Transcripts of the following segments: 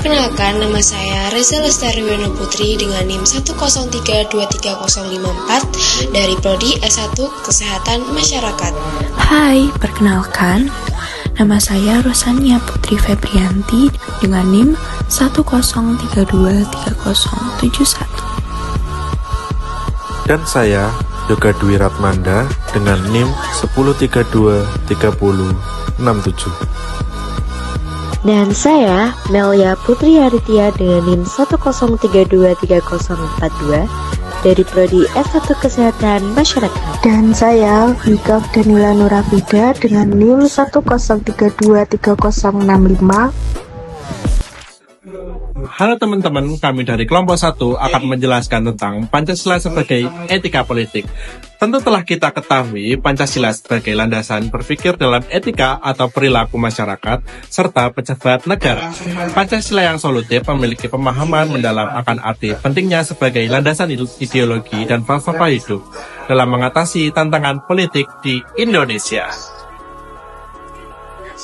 Perkenalkan, nama saya Reza Lestari Weno Putri dengan NIM 1032304 dari Prodi S1 Kesehatan Masyarakat. Hai, perkenalkan, nama saya Rosania Putri Febrianti dengan NIM 103230771. Dan saya Yoga Dwi Ratmanda dengan NIM 103230067. Dan saya Melia Putri Haritia dengan NIM 103230042 dari Prodi S1 Kesehatan Masyarakat. Dan saya Wika Danila Nurafida dengan NIM 103230065. Halo teman-teman, kami dari kelompok 1 akan menjelaskan tentang Pancasila sebagai etika politik. Tentu telah kita ketahui Pancasila sebagai landasan berpikir dalam etika atau perilaku masyarakat serta pejabat negara. Pancasila yang solutif memiliki pemahaman mendalam akan arti pentingnya sebagai landasan ideologi dan falsafah hidup dalam mengatasi tantangan politik di Indonesia.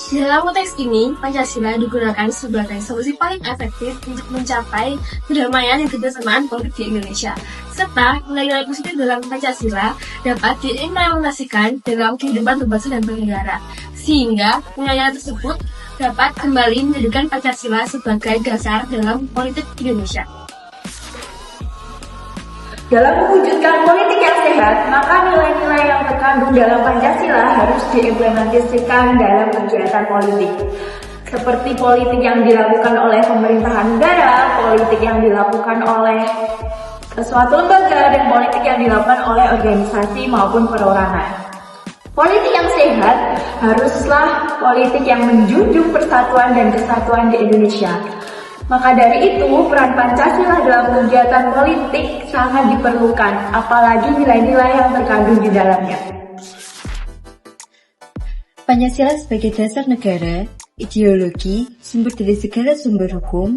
Dalam konteks ini, Pancasila digunakan sebagai solusi paling efektif untuk mencapai perdamaian dan kebersamaan politik di Indonesia, serta nilai-nilai positif dalam Pancasila dapat diimplementasikan dalam kehidupan berbangsa dan bernegara, sehingga nilai-nilai tersebut dapat kembali menjadikan Pancasila sebagai dasar dalam politik Indonesia. Dalam mewujudkan politik yang sehat, maka nilai-nilai yang terkandung dalam Pancasila harus diimplementasikan dalam kegiatan politik. Seperti politik yang dilakukan oleh pemerintahan negara, politik yang dilakukan oleh suatu lembaga, dan politik yang dilakukan oleh organisasi maupun perorangan. Politik yang sehat haruslah politik yang menjunjung persatuan dan kesatuan di Indonesia. Maka dari itu, peran Pancasila dalam kegiatan politik sangat diperlukan, apalagi nilai-nilai yang terkandung di dalamnya. Pancasila sebagai dasar negara, ideologi, sumber dari segala sumber hukum,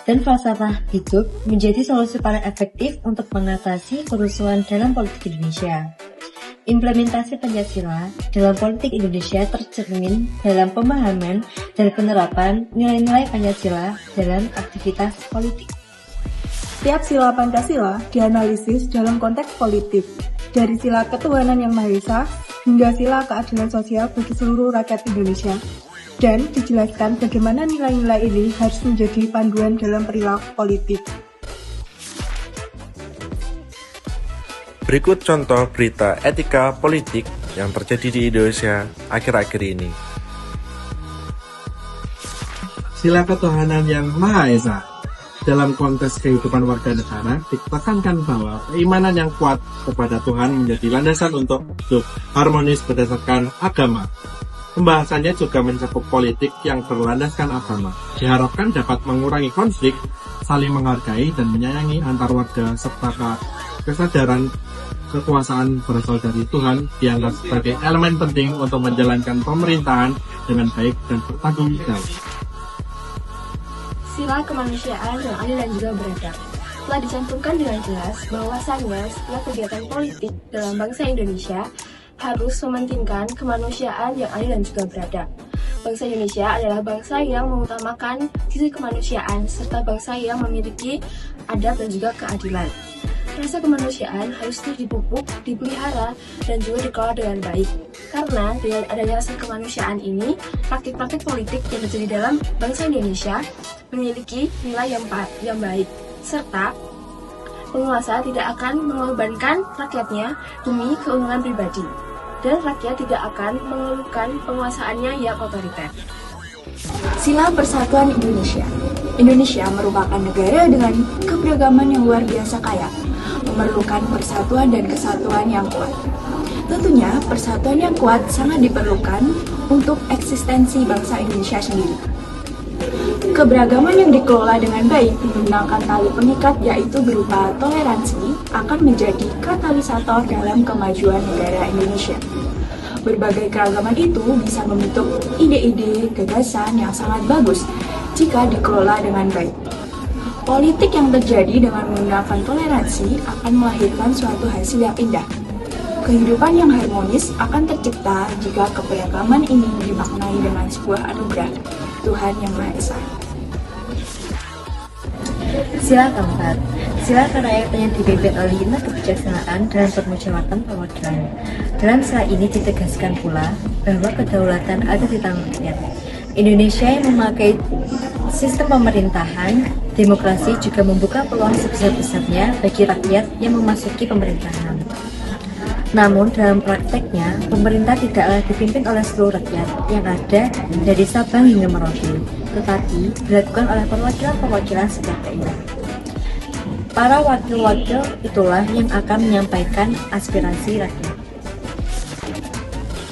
dan falsafah hidup menjadi solusi paling efektif untuk mengatasi kerusuhan dalam politik Indonesia. Implementasi Pancasila dalam politik Indonesia tercermin dalam pemahaman dan penerapan nilai-nilai Pancasila dalam aktivitas politik. Setiap sila Pancasila dianalisis dalam konteks politik, dari sila ketuhanan yang Maha Esa hingga sila keadilan sosial bagi seluruh rakyat Indonesia, dan dijelaskan bagaimana nilai-nilai ini harus menjadi panduan dalam perilaku politik. Berikut contoh berita etika politik yang terjadi di Indonesia akhir-akhir ini. Sila ketuhanan yang Maha Esa. Dalam konteks kehidupan warga negara, ditekankan bahwa keimanan yang kuat kepada Tuhan menjadi landasan untuk hidup harmonis berdasarkan agama. Pembahasannya juga mencakup politik yang berlandaskan agama. Diharapkan dapat mengurangi konflik, saling menghargai dan menyayangi antar warga serta kesadaran kekuasaan berasal dari Tuhan dianggap sebagai elemen penting untuk menjalankan pemerintahan dengan baik dan bertanggung jawab. Sila kemanusiaan yang adil dan juga beradab telah dicantumkan dengan jelas bahwasannya setiap kegiatan politik dalam bangsa Indonesia harus mementingkan kemanusiaan yang adil dan juga beradab. Bangsa Indonesia adalah bangsa yang mengutamakan sisi kemanusiaan serta bangsa yang memiliki adab dan juga keadilan. Rasa kemanusiaan harus terus dipupuk, dipelihara, dan juga dikelola dengan baik. Karena dengan adanya rasa kemanusiaan ini, praktik-praktik politik yang terjadi dalam bangsa Indonesia memiliki nilai yang baik, serta penguasa tidak akan mengorbankan rakyatnya demi keuntungan pribadi, dan rakyat tidak akan mengeluhkan penguasaannya yang otoriter. Sila Persatuan Indonesia. Indonesia merupakan negara dengan keberagaman yang luar biasa kaya, memerlukan persatuan dan kesatuan yang kuat. Tentunya, persatuan yang kuat sangat diperlukan untuk eksistensi bangsa Indonesia sendiri. Keberagaman yang dikelola dengan baik menggunakan tali pengikat yaitu berupa toleransi akan menjadi katalisator dalam kemajuan negara Indonesia. Berbagai keragaman itu bisa membentuk ide-ide, gagasan yang sangat bagus jika dikelola dengan baik. Politik yang terjadi dengan menggunakan toleransi akan melahirkan suatu hasil yang indah. Kehidupan yang harmonis akan tercipta jika keberagaman ini dimaknai dengan sebuah anugerah Tuhan Yang Maha Esa. Sila keempat, sila kerakyatan yang dipimpin oleh 5 kebijaksanaan dalam permusyawaratan perwakilan. Dalam sila ini ditegaskan pula bahwa kedaulatan ada di tangan rakyat. Indonesia yang memakai sistem pemerintahan, demokrasi juga membuka peluang sebesar-besarnya bagi rakyat yang memasuki pemerintahan. Namun dalam prakteknya, pemerintah tidaklah dipimpin oleh seluruh rakyat yang ada dari Sabang hingga Merauke, tetapi dilakukan oleh perwakilan-perwakilan setiap daerah. Para wakil-wakil itulah yang akan menyampaikan aspirasi rakyat.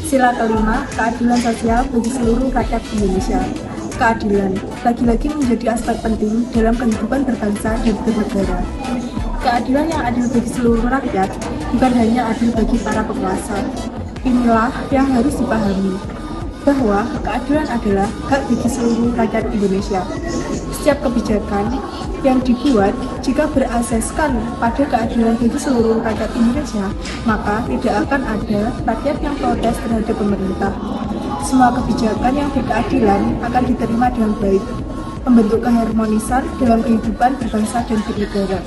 Sila kelima, keadilan sosial bagi seluruh rakyat Indonesia. Keadilan lagi-lagi menjadi aspek penting dalam kehidupan berbangsa dan bernegara. Keadilan yang adil bagi seluruh rakyat bukan hanya adil bagi para penguasa. Inilah yang harus dipahami, bahwa keadilan adalah hak bagi seluruh rakyat Indonesia. Setiap kebijakan yang dibuat jika berasaskan pada keadilan bagi seluruh rakyat Indonesia, maka tidak akan ada rakyat yang protes terhadap pemerintah. Semua kebijakan yang berkeadilan akan diterima dengan baik, membentuk keharmonisan dalam kehidupan berbangsa dan bernegara.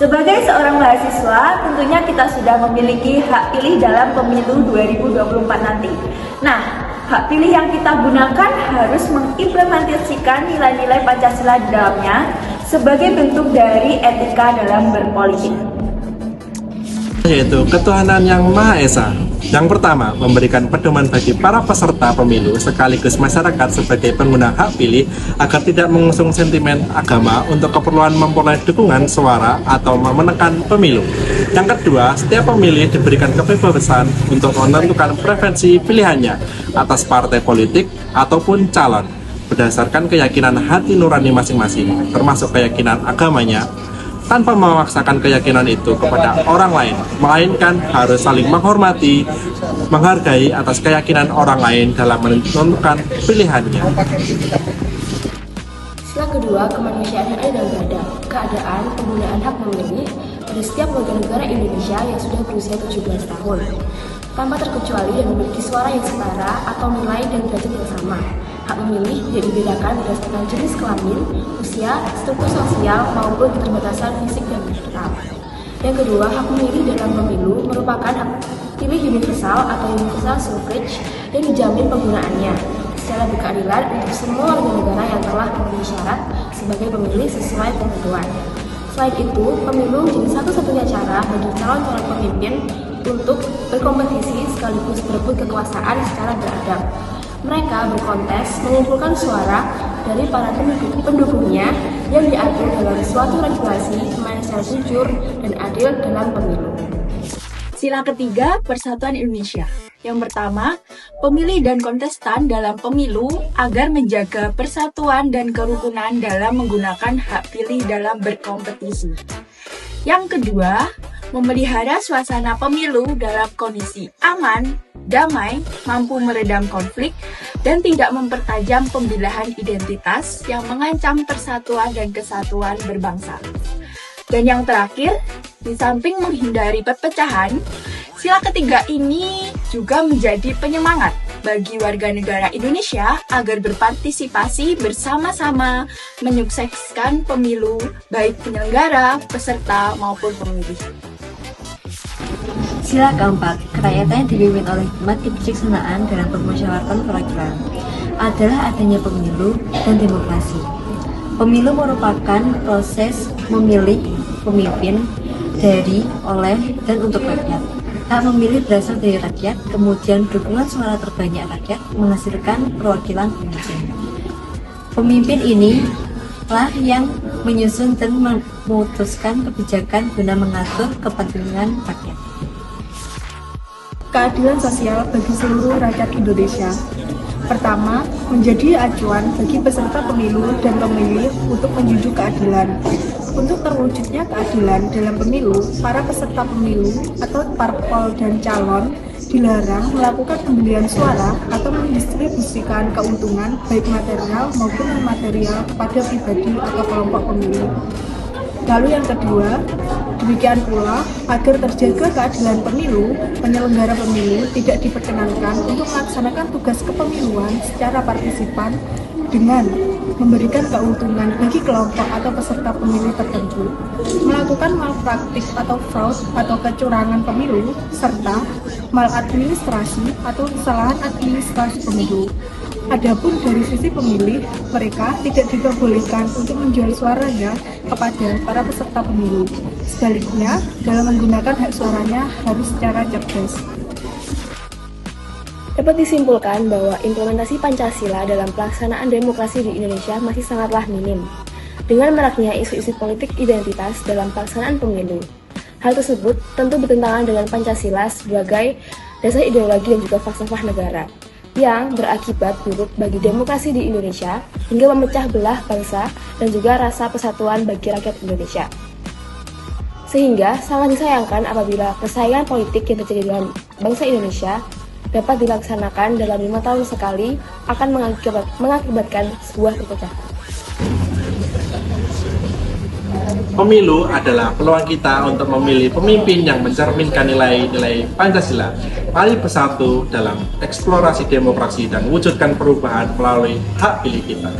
Sebagai seorang mahasiswa, tentunya kita sudah memiliki hak pilih dalam pemilu 2024 nanti. Nah, hak pilih yang kita gunakan harus mengimplementasikan nilai-nilai Pancasila di dalamnya sebagai bentuk dari etika dalam berpolitik. Yaitu ketuhanan yang Maha Esa. Yang pertama, memberikan pedoman bagi para peserta pemilu sekaligus masyarakat sebagai pengguna hak pilih agar tidak mengusung sentimen agama untuk keperluan memperoleh dukungan suara atau memenangkan pemilu. Yang kedua, setiap pemilih diberikan kebebasan untuk menentukan preferensi pilihannya atas partai politik ataupun calon berdasarkan keyakinan hati nurani masing-masing, termasuk keyakinan agamanya, tanpa memaksakan keyakinan itu kepada orang lain, melainkan harus saling menghormati, menghargai atas keyakinan orang lain dalam menentukan pilihannya. Sila kedua, kemanusiaan yang adil dan beradab. Keadaan penggunaan hak memilih pada setiap warga negara Indonesia yang sudah berusia 17 tahun, tanpa terkecuali dan memiliki suara yang setara atau nilai dan derajat yang sama. Hak memilih tidak dibedakan berdasarkan jenis kelamin, usia, struktur sosial, maupun keterbatasan fisik dan mental. Yang kedua, hak memilih dalam pemilu merupakan hak pilih universal atau universal suffrage yang dijamin penggunaannya secara berkeadilan untuk semua warga negara yang telah memenuhi syarat sebagai pemilih sesuai ketentuan. Selain itu, pemilu menjadi satu-satunya cara bagi calon-calon pemimpin untuk berkompetisi sekaligus berebut kekuasaan secara beradab. Mereka berkontes mengumpulkan suara dari para pendukungnya yang diatur dalam suatu regulasi main secara jujur dan adil dalam pemilu. Sila ketiga, Persatuan Indonesia. Yang pertama, pemilih dan kontestan dalam pemilu agar menjaga persatuan dan kerukunan dalam menggunakan hak pilih dalam berkompetisi. Yang kedua, memelihara suasana pemilu dalam kondisi aman, damai, mampu meredam konflik, dan tidak mempertajam pembelahan identitas yang mengancam persatuan dan kesatuan berbangsa. Dan yang terakhir, di samping menghindari perpecahan, sila ketiga ini juga menjadi penyemangat bagi warga negara Indonesia agar berpartisipasi bersama-sama menyukseskan pemilu, baik penyelenggara, peserta, maupun pemilih. Sila keempat, kerakyatan yang dipimpin oleh 5 kebijaksanaan dalam permusyawaratan perwakilan adalah adanya pemilu dan demokrasi. Pemilu merupakan proses memilih pemimpin dari, oleh, dan untuk rakyat. Hak memilih berasal dari rakyat, kemudian dukungan suara terbanyak rakyat menghasilkan perwakilan pemimpin. Pemimpin ini lah yang menyusun dan memutuskan kebijakan guna mengatur kepentingan rakyat. Keadilan sosial bagi seluruh rakyat Indonesia. Pertama, menjadi acuan bagi peserta pemilu dan pemilih untuk menjunjung keadilan. Untuk terwujudnya keadilan dalam pemilu, para peserta pemilu atau parpol dan calon dilarang melakukan pembelian suara atau mendistribusikan keuntungan baik material maupun non-material kepada pribadi atau kelompok pemilih. Lalu yang kedua, demikian pula agar terjaga keadilan pemilu, penyelenggara pemilu tidak diperkenankan untuk melaksanakan tugas kepemiluan secara partisipan dengan memberikan keuntungan bagi kelompok atau peserta pemilu tertentu, melakukan malpraktik atau fraud atau kecurangan pemilu, serta maladministrasi atau kesalahan administrasi pemilu. Adapun dari sisi pemilih, mereka tidak diperbolehkan untuk menjual suaranya kepada para peserta pemilu. Sebaliknya, dalam menggunakan hak suaranya harus secara cerdas. Dapat disimpulkan bahwa implementasi Pancasila dalam pelaksanaan demokrasi di Indonesia masih sangatlah minim, dengan maraknya isu-isu politik identitas dalam pelaksanaan pemilu. Hal tersebut tentu bertentangan dengan Pancasila sebagai dasar ideologi dan juga falsafah negara, yang berakibat buruk bagi demokrasi di Indonesia hingga memecah belah bangsa dan juga rasa persatuan bagi rakyat Indonesia. Sehingga sangat disayangkan apabila persaingan politik yang terjadi dalam bangsa Indonesia dapat dilaksanakan dalam 5 tahun sekali akan mengakibatkan sebuah perpecahan. Pemilu adalah peluang kita untuk memilih pemimpin yang mencerminkan nilai-nilai Pancasila. Mari bersatu dalam eksplorasi demokrasi dan wujudkan perubahan melalui hak pilih kita.